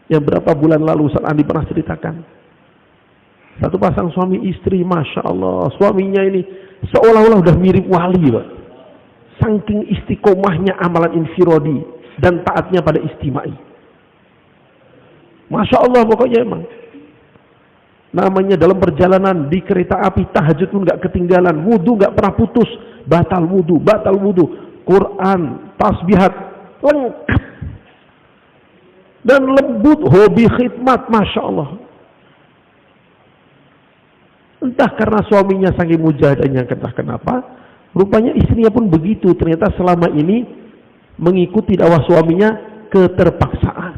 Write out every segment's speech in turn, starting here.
yang berapa bulan lalu Ustaz Andi pernah ceritakan. Satu pasang suami istri, Masya Allah, suaminya ini seolah-olah udah mirip wali, Pak. Saking istiqomahnya amalan infirodi dan taatnya pada istimai. Masya Allah pokoknya emang. Namanya dalam perjalanan di kereta api, tahajud pun gak ketinggalan, wudu gak pernah putus, batal wudu, Quran, tasbihat, lengkap. Dan lembut, hobi khidmat, Masya Allah. Entah karena suaminya saking mujahadahnya, entah kenapa, rupanya istrinya pun begitu. Ternyata selama ini mengikuti dakwah suaminya keterpaksaan.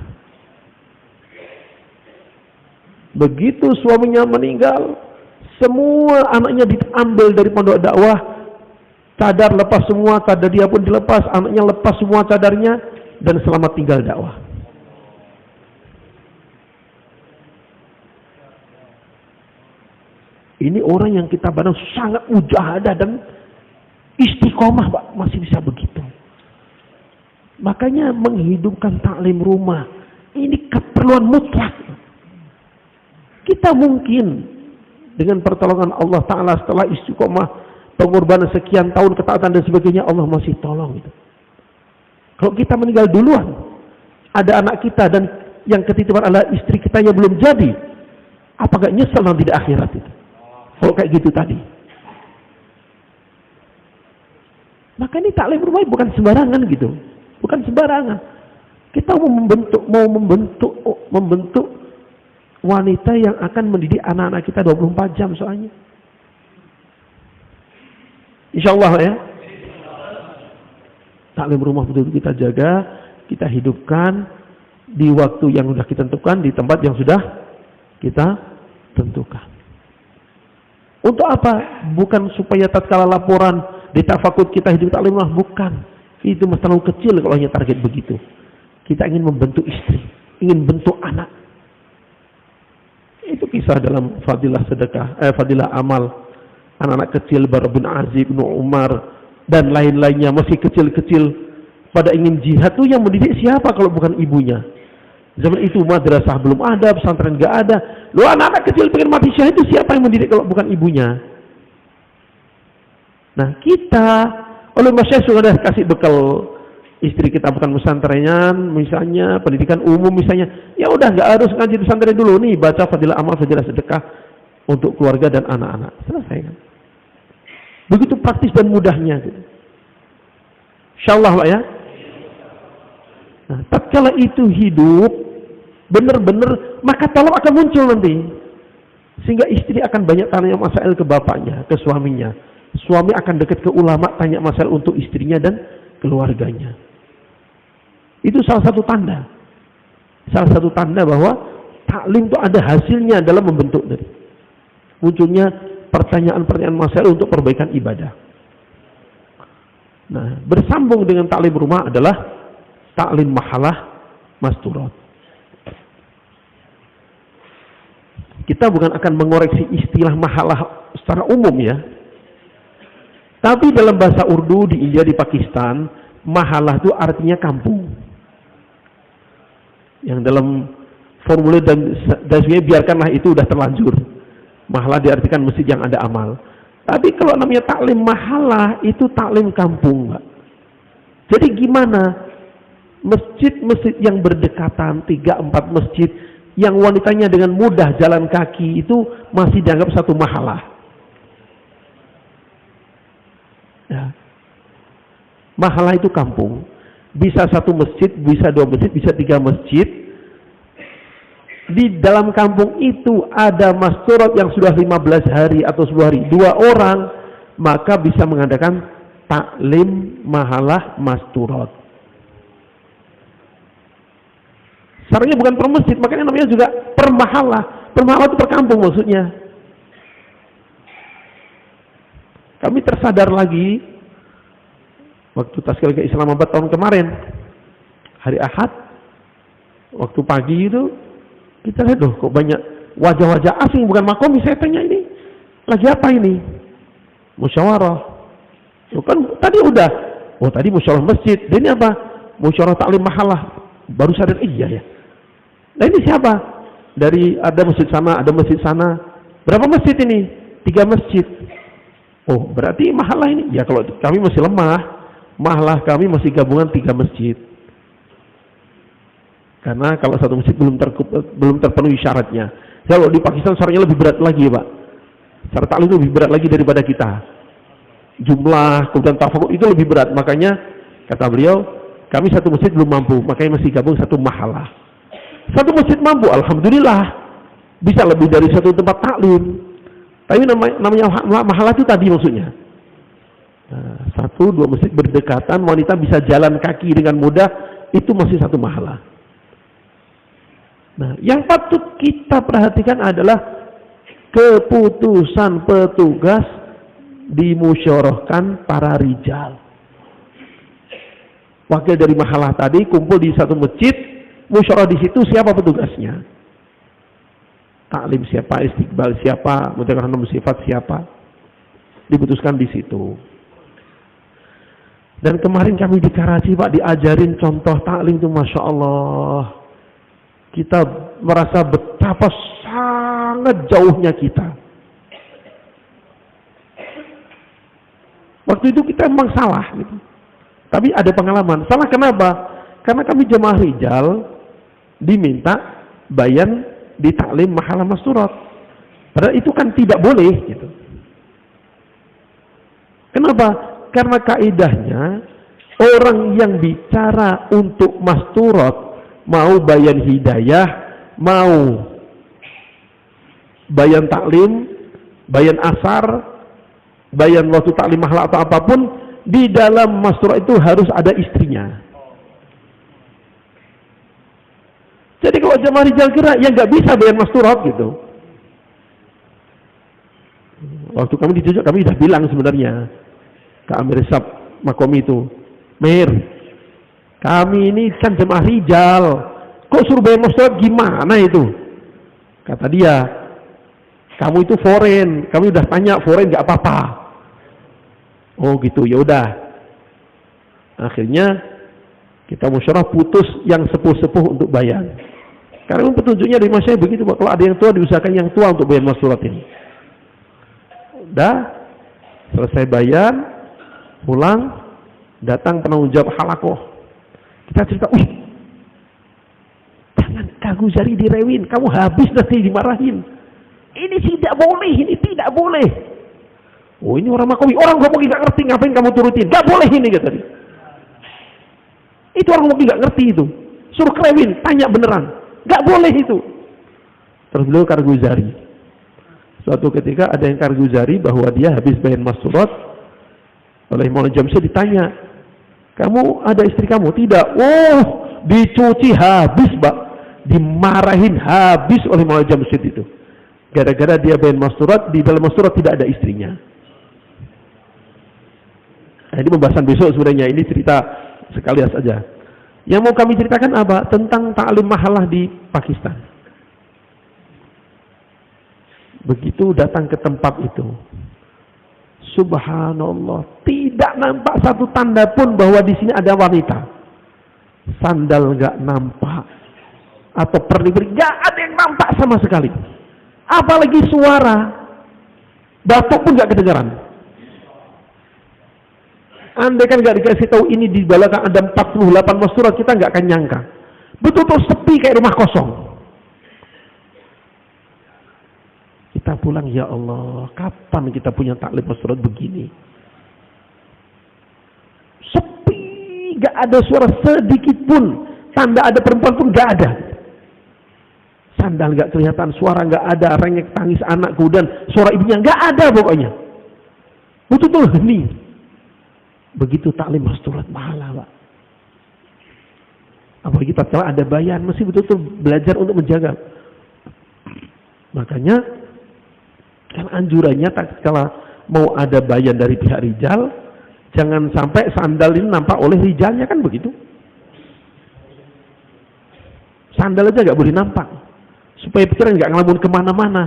Begitu suaminya meninggal, semua anaknya diambil dari pondok dakwah, cadar lepas semua, cadar dia pun dilepas, anaknya lepas semua cadarnya, dan selamat tinggal dakwah. Ini orang yang kita pandang sangat mujahadah dan istiqomah, Pak, masih bisa begitu. Makanya menghidupkan taklim rumah ini keperluan mutlak. Kita mungkin dengan pertolongan Allah Ta'ala setelah istiqomah, pengorbanan sekian tahun, ketaatan dan sebagainya, Allah masih tolong. Kalau kita meninggal duluan, ada anak kita dan yang ketitipan adalah istri kita yang belum jadi, apakah nyesel nanti di akhirat itu? Kalau kayak gitu tadi. Maka ini taklim rumah bukan sembarangan gitu. Bukan sembarangan. Kita mau membentuk wanita yang akan mendidik anak-anak kita 24 jam soalnya. Insyaallah ya. Taklim rumah betul kita jaga, kita hidupkan di waktu yang sudah kita tentukan, di tempat yang sudah kita tentukan. Untuk apa? Bukan supaya tatkala laporan di tafakut kita hidup taklim rumah, bukan. Itu masalah kecil kalau hanya target begitu. Kita ingin membentuk istri, ingin bentuk anak. Itu kisah dalam fadilah sedekah, fadilah amal. Anak-anak kecil, Bara bin Azib, Ibnu Umar, dan lain-lainnya masih kecil-kecil pada ingin jihad tuh yang mendidik siapa kalau bukan ibunya? Zaman itu madrasah belum ada, pesantren gak ada. Lu anak-anak kecil pengen mati syahid itu siapa yang mendidik kalau bukan ibunya? Nah kita, oleh masyarakat sudah kasih bekal istri kita bukan pesantrenan, misalnya pendidikan umum misalnya, ya udah nggak harus ngaji pesantren dulu nih, baca fadilah amal, fadilah sedekah untuk keluarga dan anak-anak, selesai kan? Begitu praktis dan mudahnya gitu. Insyaallah lah ya. Nah, tatkala itu hidup benar-benar, maka tolong akan muncul nanti, sehingga istri akan banyak tanya masail ke bapaknya, ke suaminya. Suami akan dekat ke ulama, tanya masail untuk istrinya dan keluarganya. Itu salah satu tanda. Salah satu tanda bahwa taklim itu ada hasilnya dalam membentuk diri. Munculnya pertanyaan-pertanyaan masail untuk perbaikan ibadah. Nah, bersambung dengan taklim rumah adalah taklim mahalah masturat. Kita bukan akan mengoreksi istilah mahalah secara umum ya. Tapi dalam bahasa Urdu di India, di Pakistan, mahalah itu artinya kampung. Yang dalam formulir dan sebenarnya biarkanlah itu udah terlanjur. Mahalah diartikan masjid yang ada amal. Tapi kalau namanya taklim mahalah itu taklim kampung, Pak. Jadi gimana? Masjid-masjid yang berdekatan, 3-4 masjid yang wanitanya dengan mudah jalan kaki itu masih dianggap satu mahalah. Ya. Mahalah itu kampung. Bisa 1 masjid, bisa 2 masjid, bisa 3 masjid. Di dalam kampung itu ada masturat yang sudah 15 hari atau 10 hari, 2 orang, maka bisa mengadakan taklim mahalah masturat. Sebenarnya bukan per masjid, makanya namanya juga per mahalah. Per mahalah itu per kampung maksudnya. Kami tersadar lagi waktu taskil ke Islamabad tahun kemarin, hari Ahad, waktu pagi itu kita lihat loh, kok banyak wajah-wajah asing, bukan makomi. Saya tanya ini lagi apa ini? Musyawarah. Loh kan tadi udah, tadi musyawarah masjid. Dan ini apa? Musyawarah taklim mahalah. Baru sadar, iya ya. Nah ini siapa? Dari ada masjid sana, ada masjid sana. Berapa masjid ini? 3 masjid. Oh, berarti mahalah ini. Ya kalau kami masih lemah, mahalah kami masih gabungan 3 masjid. Karena kalau satu masjid belum terpenuhi syaratnya. Kalau di Pakistan syaratnya lebih berat lagi, Pak. Syarat taklim itu lebih berat lagi daripada kita. Jumlah, kemudian tafakur itu lebih berat. Makanya kata beliau, kami satu masjid belum mampu, makanya masih gabung satu mahalah. Satu masjid mampu, alhamdulillah, bisa lebih dari satu tempat taklim. Tapi namanya mahalah itu tadi maksudnya. Nah, 1-2 masjid berdekatan, wanita bisa jalan kaki dengan mudah, itu masih satu mahalah. Nah, yang patut kita perhatikan adalah keputusan petugas dimusyawarahkan para rijal. Wakil dari mahalah tadi kumpul di satu masjid, musyawarah di situ siapa petugasnya? Taklim siapa, istiqbal siapa, mudzakarah sifat siapa? Diputuskan di situ. Dan kemarin kami di Karachi, Pak, diajarin contoh taklim itu, Masya Allah. Kita merasa betapa sangat jauhnya kita. Waktu itu kita memang salah gitu. Tapi ada pengalaman. Salah kenapa? Karena kami jemaah rijal diminta bayan di taklim mahalah masturat. Padahal itu kan tidak boleh gitu. Kenapa? Karena kaidahnya orang yang bicara untuk masturat, mau bayan hidayah, mau bayan taklim, bayan asar, bayan waktu taklim mahalah atau apapun, di dalam masturat itu harus ada istrinya. Jadi kalau jemaah rijal gerak, ya nggak bisa bayan masturat gitu. Waktu kami ditunjuk, kami sudah bilang sebenarnya ke Amir Sab Makomi itu, Mir, kami ini kan jemaah rijal, kok suruh bayan masturat gimana itu? Kata dia, kamu itu foreign, kami udah tanya foreign nggak apa-apa. Oh gitu, ya udah. Akhirnya kita musyawarah putus yang sepuh-sepuh untuk bayan. Karena petunjuknya dari mas saya begitu, Pak. Kalau ada yang tua, diusahakan yang tua untuk bayan masturat ini. Udah, selesai bayan, pulang, datang penanggung jawab halakoh. Kita cerita, wih, jangan kagu jari direwin, kamu habis nanti dimarahin. Ini tidak boleh, ini tidak boleh. Oh ini orang Makowi, orang Makowi nggak ngerti, ngapain kamu turutin? Nggak boleh ini, kata dia. Itu orang Makowi nggak ngerti itu. Suruh kerewin, tanya beneran. Nggak boleh itu. Terus beliau karguzari. Suatu ketika ada yang karguzari bahwa dia habis bayan masturat, oleh Maulana Jamsyid ditanya, kamu ada istri kamu? Tidak. Oh, dicuci habis, Pak. Dimarahin habis oleh Maulana Jamsyid itu. Gara-gara dia bayan masturat, di dalam masturat tidak ada istrinya. Nah, ini pembahasan besok sebenarnya, ini cerita sekalian saja. Yang mau kami ceritakan apa? Tentang taklim mahalah di Pakistan. Begitu datang ke tempat itu, subhanallah, tidak nampak satu tanda pun bahwa di sini ada wanita. Sandal nggak nampak, atau pernik-pernik nggak ada yang nampak sama sekali. Apalagi suara batuk pun nggak kedengaran. Andai kan nggak dikasih tahu ini di belakang ada 48 masturat, kita nggak akan nyangka. Betul-betul sepi kayak rumah kosong. Kita pulang, ya Allah, kapan kita punya taklim masturat begini? Sepi, nggak ada suara sedikit pun, tanda ada perempuan pun nggak ada. Sandal nggak kelihatan, suara nggak ada, rengek tangis anak, kemudian suara ibunya nggak ada pokoknya. Betul-betul hening. Begitu taklim masturat mahalah, Pak. Apalagi tatkala ada bayan, mesti betul-betul belajar untuk menjaga. Makanya kan anjurannya tatkala mau ada bayan dari pihak rijal, jangan sampai sandal ini nampak oleh rijalnya, kan begitu. Sandal aja nggak boleh nampak, supaya pikiran nggak ngelamun kemana-mana.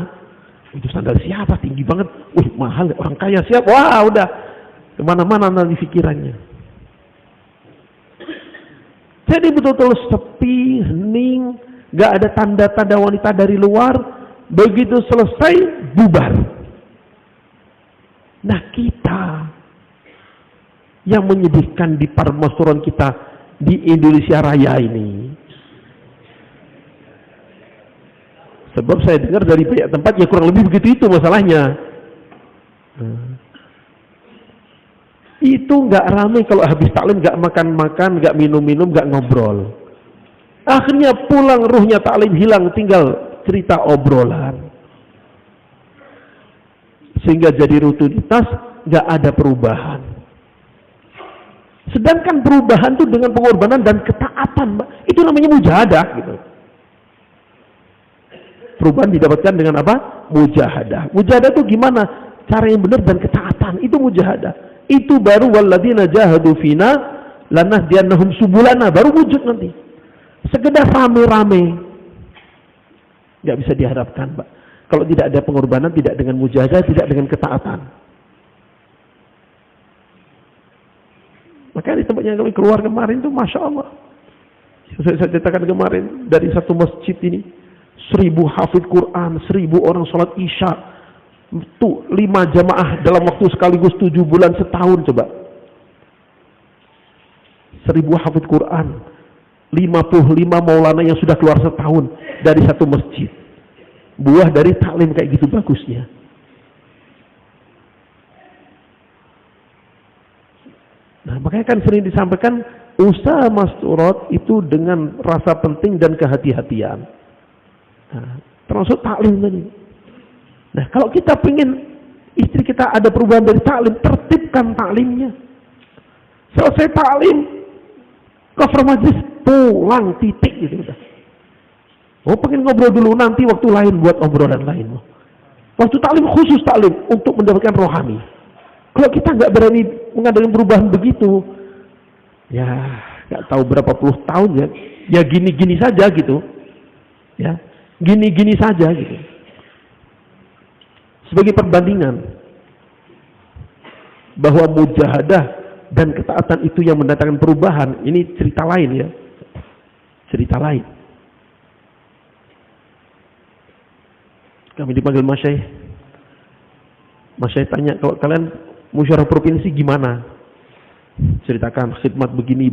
Itu sandal siapa, tinggi banget, wih mahal, orang kaya siapa, wah udah kemana-mana nanti pikirannya. Jadi betul-betul sepi, hening, nggak ada tanda-tanda wanita dari luar, begitu selesai bubar. Nah, kita yang menyedihkan di permasalahan kita di Indonesia Raya ini, sebab saya dengar dari banyak tempat ya kurang lebih begitu itu masalahnya. Itu nggak ramai kalau habis taklim, nggak makan-makan, nggak minum-minum, nggak ngobrol. Akhirnya pulang ruhnya taklim hilang, tinggal cerita obrolan. Sehingga jadi rutinitas, nggak ada perubahan. Sedangkan perubahan itu dengan pengorbanan dan ketaatan, Mbak. Itu namanya mujahadah gitu. Perubahan didapatkan dengan apa? Mujahadah. Mujahadah itu gimana? Cara yang benar dan ketaatan, itu mujahadah. Itu baru walladzina jahadu fina lanahdiyannahum subulana, baru wujud nanti. Sekedar rame-rame nggak bisa diharapkan, Pak. Kalau tidak ada pengorbanan, tidak dengan mujahadah, tidak dengan ketaatan. Maka di tempat yang kami keluar kemarin itu Masya Allah, saya ceritakan kemarin, dari satu masjid ini 1000 hafid Quran, 1000 orang sholat isya, tuh 5 jamaah dalam waktu sekaligus 7 bulan setahun. Coba 1000 hafid Quran, 55 maulana yang sudah keluar setahun dari satu masjid. Buah dari taklim kayak gitu bagusnya. Nah, makanya kan sering disampaikan usaha masturat itu dengan rasa penting dan kehati-hatian. Nah, termasuk taklim tadi. Nah, kalau kita ingin istri kita ada perubahan dari taklim, tertibkan taklimnya. Selesai taklim, cover majlis, pulang, titik gitu udah. Oh, pengen ngobrol dulu, nanti waktu lain buat obrolan lain. Waktu taklim khusus taklim untuk mendapatkan rohani. Kalau kita nggak berani mengadakan perubahan begitu, ya nggak tahu berapa puluh tahun ya gini-gini saja gitu, ya gini-gini saja gitu. Sebagai perbandingan bahwa mujahadah dan ketaatan itu yang mendatangkan perubahan, ini cerita lain ya, cerita lain. Kami dipanggil Mas Syekh tanya, kalau kalian musyawarah provinsi gimana? Ceritakan khidmat begini.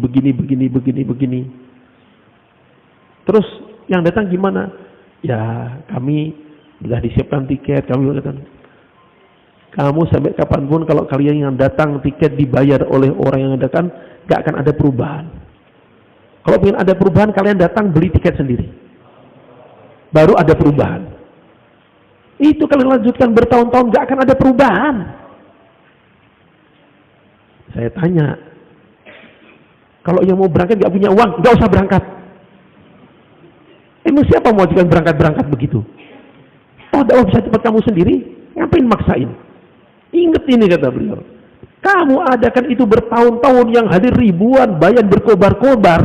Terus yang datang gimana? Ya kami sudah disiapkan tiket, kami datang. Kamu sampai kapanpun kalau kalian yang datang tiket dibayar oleh orang yang datang, gak akan ada perubahan. Kalau ingin ada perubahan, kalian datang beli tiket sendiri, baru ada perubahan. Itu kalian lanjutkan bertahun-tahun, gak akan ada perubahan. Saya tanya, kalau yang mau berangkat gak punya uang, gak usah berangkat. Emang siapa mau ajukan berangkat begitu? Oh, dakwah bisa cepat kamu sendiri, ngapain maksain? Ingat ini kata beliau, kamu adakan itu bertahun-tahun, yang hadir ribuan, bayan berkobar-kobar,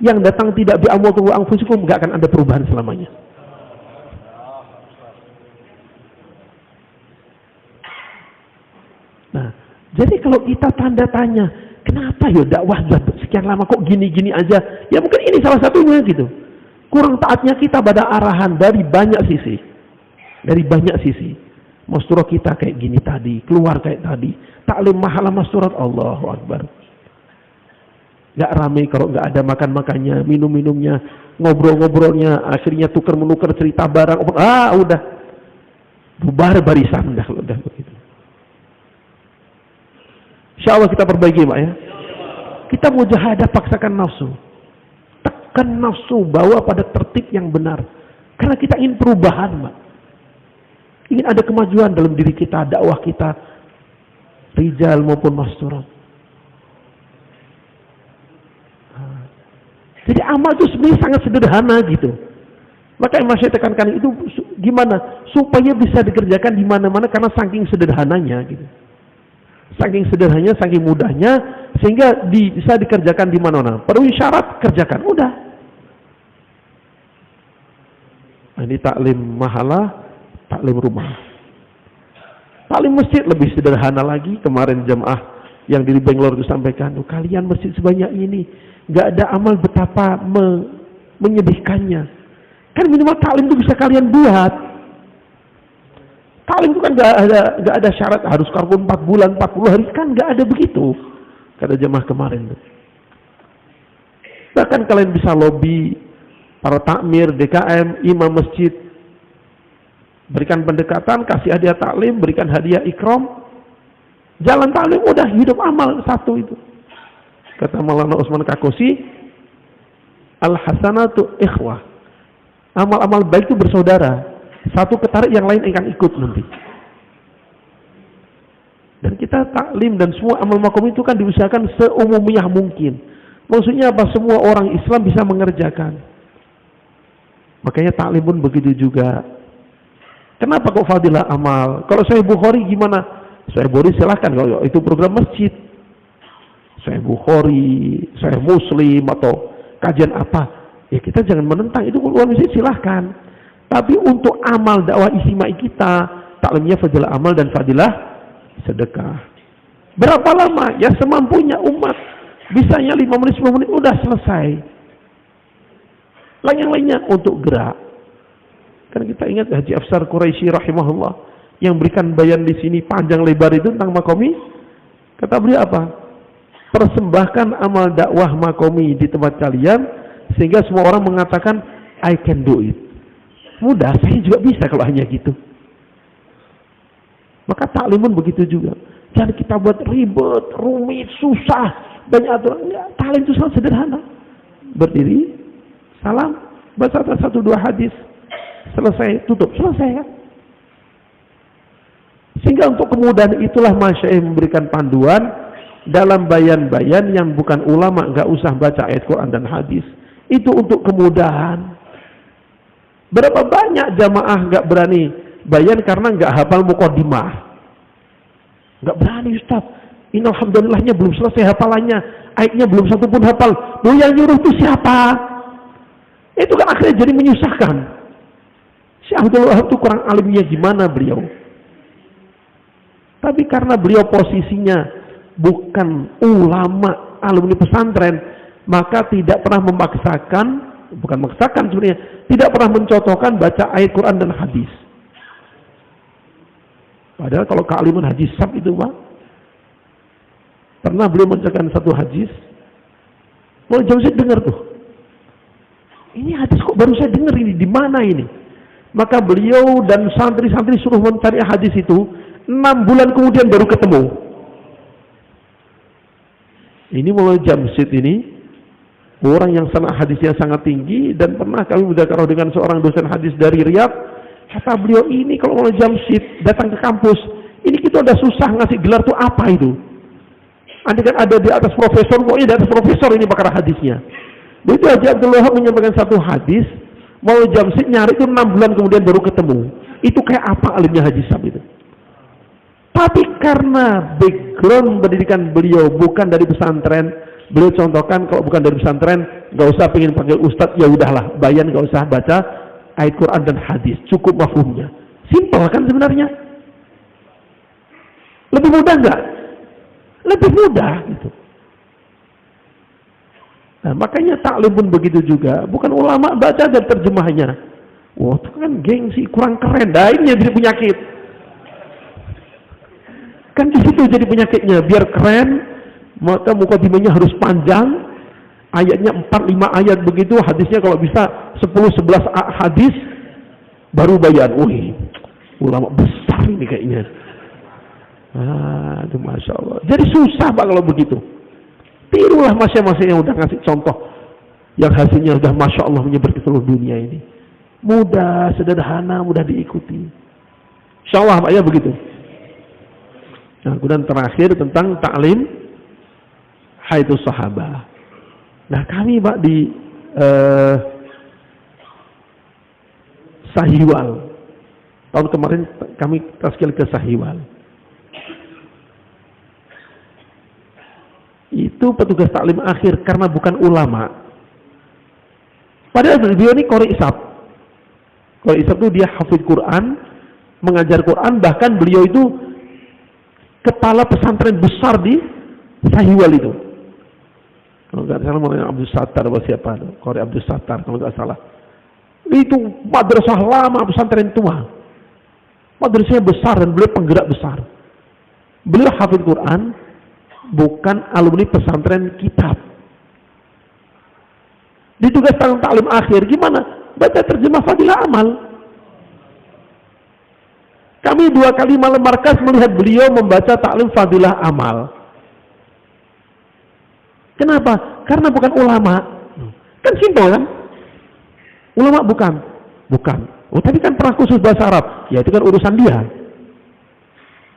yang datang tidak bi'amwatukum wa anfusikum, gak akan ada perubahan selamanya. Nah, jadi kalau kita tanda tanya, kenapa ya dakwah sekian lama kok gini-gini aja? Ya mungkin ini salah satunya gitu. Kurang taatnya kita pada arahan dari banyak sisi. Dari banyak sisi. Masturat kita kayak gini tadi, keluar kayak tadi. Taklim mahalah masturat, Allahu Akbar. Gak ramai kalau gak ada makan-makannya, minum-minumnya, ngobrol-ngobrolnya, akhirnya tukar-menukar cerita barang. Udah. Bubar barisan dah kalau udah begitu. Insya Allah kita perbaiki, Pak ya. Kita mujahadah, paksakan nafsu. Tekan nafsu, bawa pada tertib yang benar. Karena kita ingin perubahan, Pak. Ingin ada kemajuan dalam diri kita, dakwah kita, rijal maupun masturat. Jadi amal itu sebenarnya sangat sederhana gitu. Maka yang saya tekankan itu gimana? Supaya bisa dikerjakan di mana-mana karena saking sederhananya gitu. Saking sederhananya, saking mudahnya, sehingga bisa dikerjakan di mana-mana. Perlu syarat, kerjakan, udah. Nah, ini taklim mahalah, taklim rumah. Taklim masjid lebih sederhana lagi. Kemarin jamaah yang di Bangalore itu sampaikan, kalian masjid sebanyak ini, gak ada amal betapa menyedihkannya. Kan minimal taklim itu bisa kalian buat. Taklim itu kan nggak ada syarat harus karbon 4 bulan, 40 hari, kan nggak ada begitu. Kata jemaah kemarin. Bahkan kalian bisa lobby para takmir, DKM, imam masjid, berikan pendekatan, kasih hadiah taklim, berikan hadiah ikram. Jalan taklim udah hidup amal satu itu. Kata Maulana Utsman Kakosi, al-hasanatu ikhwah. Amal-amal baik itu bersaudara. Satu ketarik yang lain akan ikut nanti. Dan kita taklim dan semua amal makom itu kan diusahakan seumumnya mungkin. Maksudnya apa? Semua orang Islam bisa mengerjakan. Makanya taklim pun begitu juga. Kenapa kok fadilah amal? Kalau Sahih Bukhari gimana? Sahih Bukhari silahkan kalau itu program masjid. Sahih Bukhari, Sahih Muslim atau kajian apa? Ya kita jangan menentang, itu keluar masjid silahkan. Tapi untuk amal dakwah istimewa kita, taklimnya fadilah amal dan fadilah sedekah. Berapa lama? Ya semampunya umat. Bisanya 5 menit, 10 menit, udah selesai. Yang lainnya untuk gerak. Kan kita ingat Haji Afsar Quraisy rahimahullah yang berikan bayan di sini panjang lebar itu tentang makomi. Kata beliau apa? Persembahkan amal dakwah makomi di tempat kalian sehingga semua orang mengatakan I can do it. Mudah, saya juga bisa kalau hanya gitu. Maka taklimun begitu juga. Jangan kita buat ribet, rumit, susah, banyak aturan. Ya, taklim itu sangat sederhana. Berdiri, salam, baca 1-2 hadis, selesai, tutup, selesai kan? Sehingga untuk kemudahan itulah Masyaikh memberikan panduan dalam bayan-bayan yang bukan ulama, nggak usah baca ayat Quran dan hadis. Itu untuk kemudahan. Berapa banyak jamaah nggak berani bayan karena nggak hafal muqaddimah. Nggak berani Ustaz. Ini alhamdulillahnya belum selesai hafalannya. Ayatnya belum satu pun hafal. Loh yang nyuruh itu siapa? Itu kan akhirnya jadi menyusahkan. Syekh Abdul Wahab itu kurang alimnya gimana beliau? Tapi karena beliau posisinya bukan ulama alumni pesantren, maka tidak pernah memaksakan, bukan memaksakan sebenarnya, tidak pernah mencontohkan baca ayat Quran dan hadis. Padahal kalau kealiman hadis sab itu Pak, pernah beliau menceritakan satu hadis, mau jam saya dengar tuh, ini hadis kok baru saya dengar ini, di mana ini? Maka beliau dan santri-santri suruh mencari hadis itu, 6 bulan kemudian baru ketemu. Ini mulai Jamsid ini, orang yang sanad hadisnya sangat tinggi, dan pernah kami mudzakarah dengan seorang dosen hadis dari Riyadh. Kata beliau, ini kalau mau Jamsid datang ke kampus, ini kita udah susah ngasih gelar tuh apa itu? Anda kan ada di atas profesor, pokoknya di atas profesor ini bakar hadisnya. Begitu Haji Abdul Wahab menyampaikan satu hadis, mau Jamsid nyari itu 6 bulan kemudian baru ketemu. Itu kayak apa alimnya Haji Sab itu? Tapi karena background pendidikan beliau bukan dari pesantren, beliau contohkan kalau bukan dari pesantren, nggak usah pengen panggil ustadz, ya udahlah, bayan nggak usah baca ayat Quran dan hadis, cukup mafhumnya. Simpel kan sebenarnya? Lebih mudah nggak? Lebih mudah gitu. Nah, makanya taklim pun begitu juga. Bukan ulama baca dan terjemahnya. Wah, itu kan gengsi, kurang keren. Nah, ini yang jadi penyakit. Kan di situ jadi penyakitnya. Biar keren, maka mukadimahnya harus panjang. Ayatnya 4-5 ayat begitu, hadisnya kalau bisa 10-11 hadis baru bayan. Wih, ulama besar ini kayaknya. Aduh, Masya Allah. Jadi susah Pak kalau begitu. Tirulah masing-masing yang udah ngasih contoh, yang hasilnya udah Masya Allah menyebar ke seluruh dunia ini. Mudah, sederhana, mudah diikuti. Insya Allah Pak ya begitu. Nah, kemudian terakhir tentang taklim haidus sahabah. Nah, kami Pak di Sahiwal. Tahun kemarin kami taskil ke Sahiwal. Itu petugas taklim akhir karena bukan ulama. Padahal beliau ini qori isab. Qori isab itu dia hafidh Quran, mengajar Quran, bahkan beliau itu kepala pesantren besar di Sahiwal itu. Kalau nggak salah namanya Abdul Sattar atau siapa, Qori Abdul Sattar kalau nggak salah. Itu madrasah lama, pesantren tua. Madrasahnya besar dan beliau penggerak besar. Beliau hafid Quran, bukan alumni pesantren kitab. Di tugas taklim akhir gimana? Baca terjemah Fadilah Amal. Kami 2 kali malam markas melihat beliau membaca taklim Fadilah Amal. Kenapa? Karena bukan ulama. Kan simpel kan? Ulama bukan. Bukan. Oh, tapi kan pernah khusus bahasa Arab. Ya itu kan urusan dia.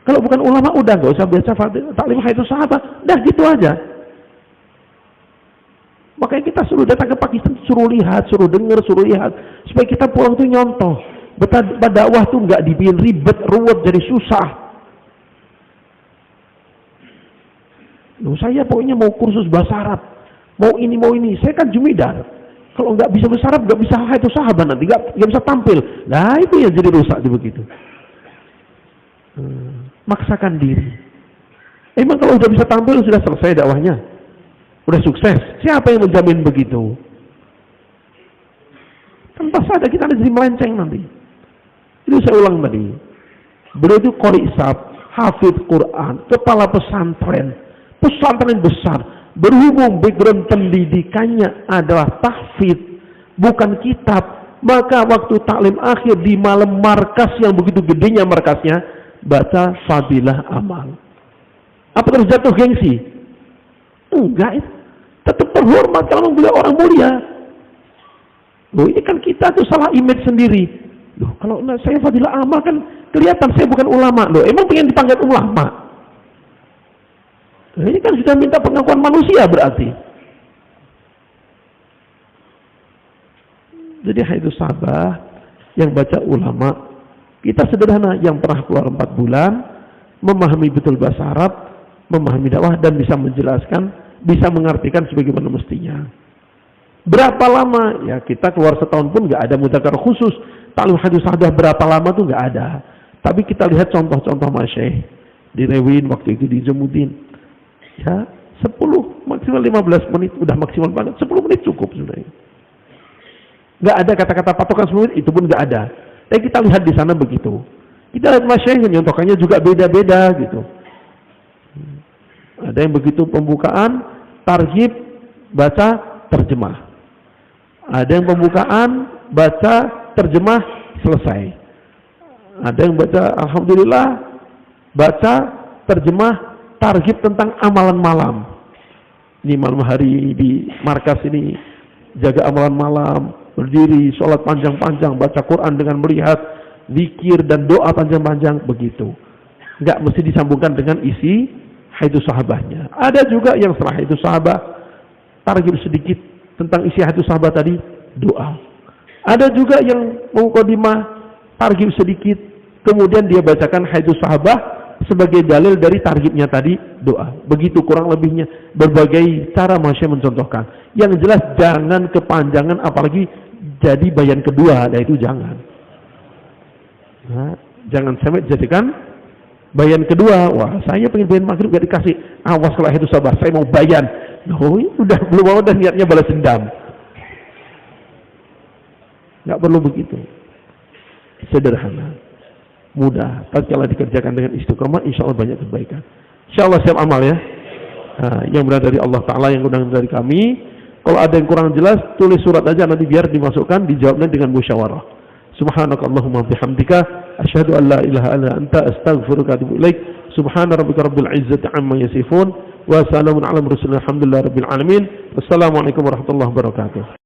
Kalau bukan ulama udah nggak usah baca taklim Haidus Sahabah. Dah gitu aja. Makanya kita suruh datang ke Pakistan, suruh lihat, suruh dengar, suruh lihat. Supaya kita pulang tuh nyontoh. Betapa dakwah tuh nggak dibikin ribet, ruwet, jadi susah. Loh, saya pokoknya mau kursus bahasa Arab. Mau ini, mau ini. Saya kan jumidar. Kalau nggak bisa bahasa Arab, nggak bisa Haidus Sahabah nanti. Nggak bisa tampil. Nah, itu yang jadi rusak begitu. Maksakan diri. Emang kalau udah bisa tampil, sudah selesai dakwahnya? Udah sukses? Siapa yang menjamin begitu? Tanpa sadar kita ada jadi melenceng nanti. Itu saya ulang tadi. Beliau itu qori sab, hafidh Quran, kepala pesantren besar. Berhubung background pendidikannya adalah tahfidz, bukan kitab, maka waktu taklim akhir di malam markas yang begitu gedenya markasnya, baca Fadilah Amal. Apa terus jatuh gengsi? Enggak, tetap terhormat kalau beliau orang mulia. Loh, ini kan kita tuh salah image sendiri. Loh, kalau saya Fadilah Amal kan kelihatan saya bukan ulama. Loh, emang pengen dipanggil ulama? Loh, ini kan sudah minta pengakuan manusia berarti. Jadi Haidus Sahabah yang baca ulama, kita sederhana, yang pernah keluar 4 bulan, memahami betul bahasa Arab, memahami dakwah dan bisa menjelaskan, bisa mengartikan sebagaimana mestinya. Berapa lama? Ya kita keluar setahun pun nggak ada mudzakarah khusus. Taklim Haidus Sahabah berapa lama tuh nggak ada. Tapi kita lihat contoh-contoh masyayikh di Rewin waktu itu di Jamudin. Ya 10 maksimal 15 menit udah maksimal banget. 10 menit cukup sebenarnya. Nggak ada kata-kata patokan 10 menit, itu pun nggak ada. Tapi kita lihat di sana begitu. Kita lihat masyayikh nyontohkannya juga beda-beda gitu. Ada yang begitu pembukaan, targhib, baca, terjemah. Ada yang pembukaan, baca, terjemah, selesai. Ada yang baca, alhamdulillah, baca, terjemah, targhib tentang amalan malam. Ini malam hari di markas ini, jaga amalan malam, berdiri, sholat panjang-panjang, baca Quran dengan melihat, zikir dan doa panjang-panjang, begitu. Nggak mesti disambungkan dengan isi Haidus Sahabahnya. Ada juga yang setelah Haidus Sahabah, targhib sedikit tentang isi Haidus Sahabah tadi, doa. Ada juga yang mukadimah, targhib sedikit, kemudian dia bacakan Haidus Sahabah sebagai dalil dari targhibnya tadi, doa. Begitu kurang lebihnya, berbagai cara masyayikh mencontohkan. Yang jelas jangan kepanjangan, apalagi jadi bayan kedua, nah itu jangan. Nah, jangan sampai jadikan bayan kedua. Wah, saya pengen bayan maghrib gak dikasih. Awas kalau Haidus Sahabah, saya mau bayan. Oh, udah belum mau dan niatnya balas dendam. Nggak perlu begitu. Sederhana, mudah. Tatkala dikerjakan dengan istiqomah, insya Allah banyak kebaikan. Insya Allah siap amal ya. Nah, yang benar dari Allah Ta'ala, yang kurang dari kami. Kalau ada yang kurang jelas, tulis surat aja nanti biar dimasukkan, dijawabnya dengan musyawarah. Subhanakallahumma bihamdika asyhadu an la ilaha illa anta astaghfiruka wa atubu ilaik. Subhana rabbika rabbil izzati amma yasifun wa salamun ala mursalin alhamdulillahi rabbil alamin. Wassalamualaikum warahmatullahi wabarakatuh.